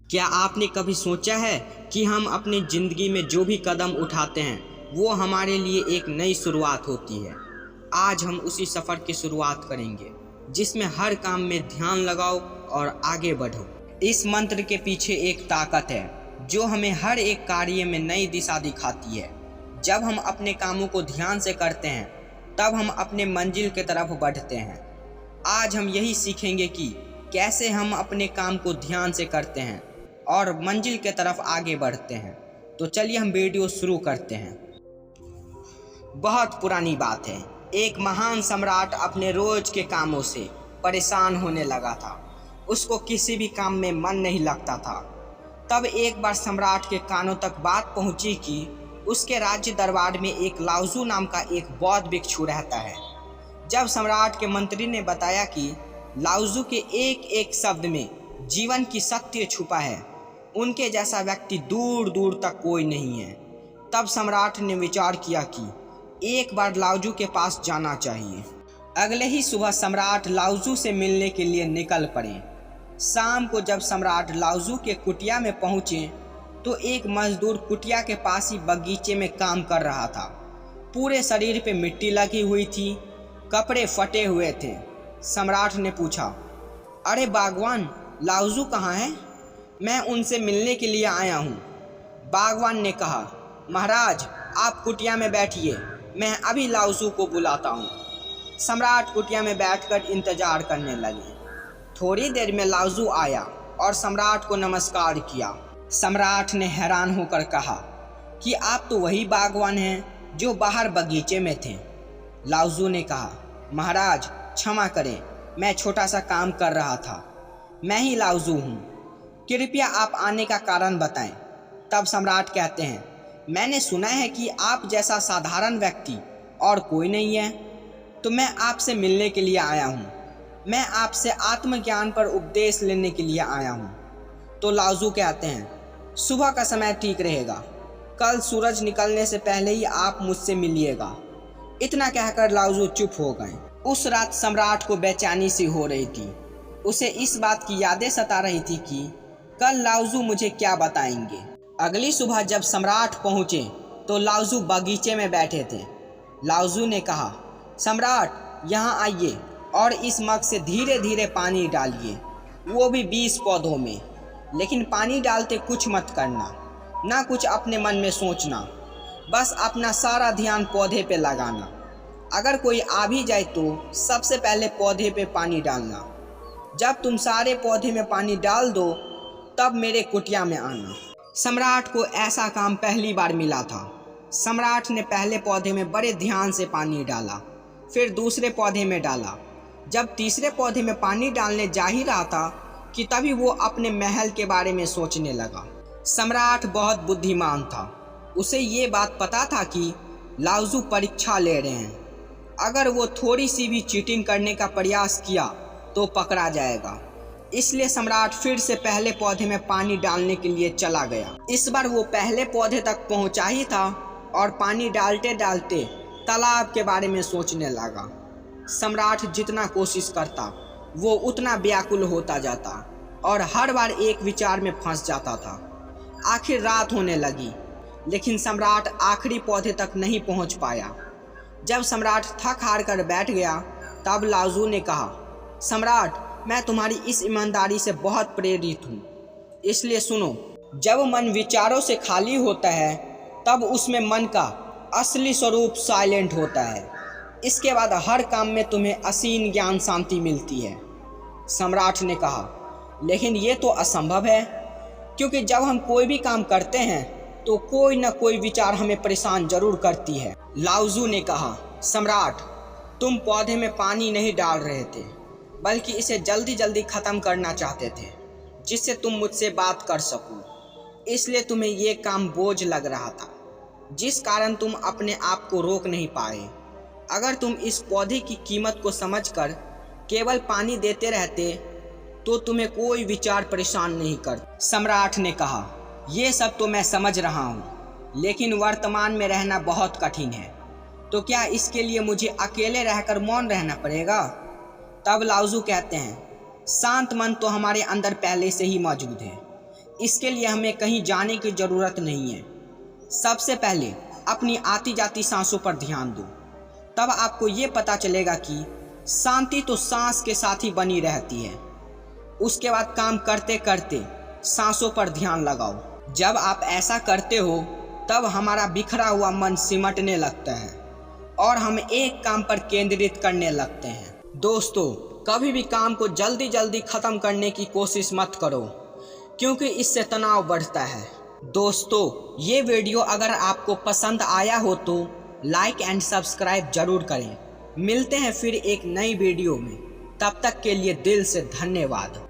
क्या आपने कभी सोचा है कि हम अपनी ज़िंदगी में जो भी कदम उठाते हैं वो हमारे लिए एक नई शुरुआत होती है। आज हम उसी सफ़र की शुरुआत करेंगे जिसमें हर काम में ध्यान लगाओ और आगे बढ़ो। इस मंत्र के पीछे एक ताकत है जो हमें हर एक कार्य में नई दिशा दिखाती है। जब हम अपने कामों को ध्यान से करते हैं तब हम अपने मंजिल की तरफ बढ़ते हैं। आज हम यही सीखेंगे कि कैसे हम अपने काम को ध्यान से करते हैं और मंजिल की तरफ आगे बढ़ते हैं। तो चलिए हम वीडियो शुरू करते हैं। बहुत पुरानी बात है, एक महान सम्राट अपने रोज के कामों से परेशान होने लगा था। उसको किसी भी काम में मन नहीं लगता था। तब एक बार सम्राट के कानों तक बात पहुंची कि उसके राज्य दरबार में एक लाउजू नाम का एक बौद्ध भिक्षु रहता है। जब सम्राट के मंत्री ने बताया कि लाउजू के एक एक शब्द में जीवन की सत्य छुपा है, उनके जैसा व्यक्ति दूर दूर तक कोई नहीं है, तब सम्राट ने विचार किया कि एक बार लाउजू के पास जाना चाहिए। अगले ही सुबह सम्राट लाउजू से मिलने के लिए निकल पड़े। शाम को जब सम्राट लाउजू के कुटिया में पहुंचे तो एक मजदूर कुटिया के पास ही बगीचे में काम कर रहा था। पूरे शरीर पे मिट्टी लगी हुई थी, कपड़े फटे हुए थे। सम्राट ने पूछा, अरे बागवान, लाउजू कहाँ है? मैं उनसे मिलने के लिए आया हूँ। बागवान ने कहा, महाराज आप कुटिया में बैठिए, मैं अभी लाउजू को बुलाता हूँ। सम्राट कुटिया में बैठकर इंतजार करने लगे। थोड़ी देर में लाउजू आया और सम्राट को नमस्कार किया। सम्राट ने हैरान होकर कहा कि आप तो वही बागवान हैं जो बाहर बगीचे में थे। लाउजू ने कहा, महाराज क्षमा करें, मैं छोटा सा काम कर रहा था। मैं ही लाउजू हूँ, कृपया आप आने का कारण बताएं। तब सम्राट कहते हैं, मैंने सुना है कि आप जैसा साधारण व्यक्ति और कोई नहीं है, तो मैं आपसे मिलने के लिए आया हूँ। मैं आपसे आत्मज्ञान पर उपदेश लेने के लिए आया हूँ। तो लाउजू कहते हैं, सुबह का समय ठीक रहेगा, कल सूरज निकलने से पहले ही आप मुझसे मिलिएगा। इतना कहकर लाउजू चुप हो गए। उस रात सम्राट को बेचैनी सी हो रही थी। उसे इस बात की यादें सता रही थी कि कल लाउजू मुझे क्या बताएंगे। अगली सुबह जब सम्राट पहुँचे तो लाउजू बगीचे में बैठे थे। लाउजू ने कहा, सम्राट यहाँ आइए और इस मग से धीरे धीरे पानी डालिए, वो भी 20 पौधों में। लेकिन पानी डालते कुछ मत करना, ना कुछ अपने मन में सोचना, बस अपना सारा ध्यान पौधे पे लगाना। अगर कोई आ भी जाए तो सबसे पहले पौधे पे पानी डालना। जब तुम सारे पौधे में पानी डाल दो तब मेरे कुटिया में आना। सम्राट को ऐसा काम पहली बार मिला था। सम्राट ने पहले पौधे में बड़े ध्यान से पानी डाला, फिर दूसरे पौधे में डाला। जब तीसरे पौधे में पानी डालने जा ही रहा था कि तभी वो अपने महल के बारे में सोचने लगा। सम्राट बहुत बुद्धिमान था। उसे ये बात पता था कि लाउजू परीक्षा ले रहे हैं। अगर वो थोड़ी सी भी चीटिंग करने का प्रयास किया तो पकड़ा जाएगा। इसलिए सम्राट फिर से पहले पौधे में पानी डालने के लिए चला गया। इस बार वो पहले पौधे तक पहुंचा ही था और पानी डालते डालते तालाब के बारे में सोचने लगा। सम्राट जितना कोशिश करता वो उतना व्याकुल होता जाता और हर बार एक विचार में फंस जाता था। आखिर रात होने लगी, लेकिन सम्राट आखिरी पौधे तक नहीं पहुंच पाया। जब सम्राट थक हार कर बैठ गया तब लाउजू ने कहा, सम्राट मैं तुम्हारी इस ईमानदारी से बहुत प्रेरित हूँ, इसलिए सुनो। जब मन विचारों से खाली होता है तब उसमें मन का असली स्वरूप साइलेंट होता है। इसके बाद हर काम में तुम्हें असीम ज्ञान शांति मिलती है। सम्राट ने कहा, लेकिन ये तो असंभव है, क्योंकि जब हम कोई भी काम करते हैं तो कोई न कोई विचार हमें परेशान जरूर करती है। लाउजू ने कहा, सम्राट तुम पौधे में पानी नहीं डाल रहे थे, बल्कि इसे जल्दी जल्दी ख़त्म करना चाहते थे जिससे तुम मुझसे बात कर सको। इसलिए तुम्हें ये काम बोझ लग रहा था, जिस कारण तुम अपने आप को रोक नहीं पाए। अगर तुम इस पौधे की कीमत को समझकर केवल पानी देते रहते तो तुम्हें कोई विचार परेशान नहीं करता। सम्राट ने कहा, ये सब तो मैं समझ रहा हूँ, लेकिन वर्तमान में रहना बहुत कठिन है, तो क्या इसके लिए मुझे अकेले रहकर मौन रहना पड़ेगा? तब लाउजू कहते हैं, शांत मन तो हमारे अंदर पहले से ही मौजूद है, इसके लिए हमें कहीं जाने की ज़रूरत नहीं है। सबसे पहले अपनी आती जाती सांसों पर ध्यान दो, तब आपको ये पता चलेगा कि शांति तो सांस के साथ ही बनी रहती है। उसके बाद काम करते करते सांसों पर ध्यान लगाओ। जब आप ऐसा करते हो तब हमारा बिखरा हुआ मन सिमटने लगता है और हम एक काम पर केंद्रित करने लगते हैं। दोस्तों, कभी भी काम को जल्दी जल्दी ख़त्म करने की कोशिश मत करो, क्योंकि इससे तनाव बढ़ता है। दोस्तों, ये वीडियो अगर आपको पसंद आया हो तो लाइक एंड सब्सक्राइब जरूर करें। मिलते हैं फिर एक नई वीडियो में, तब तक के लिए दिल से धन्यवाद।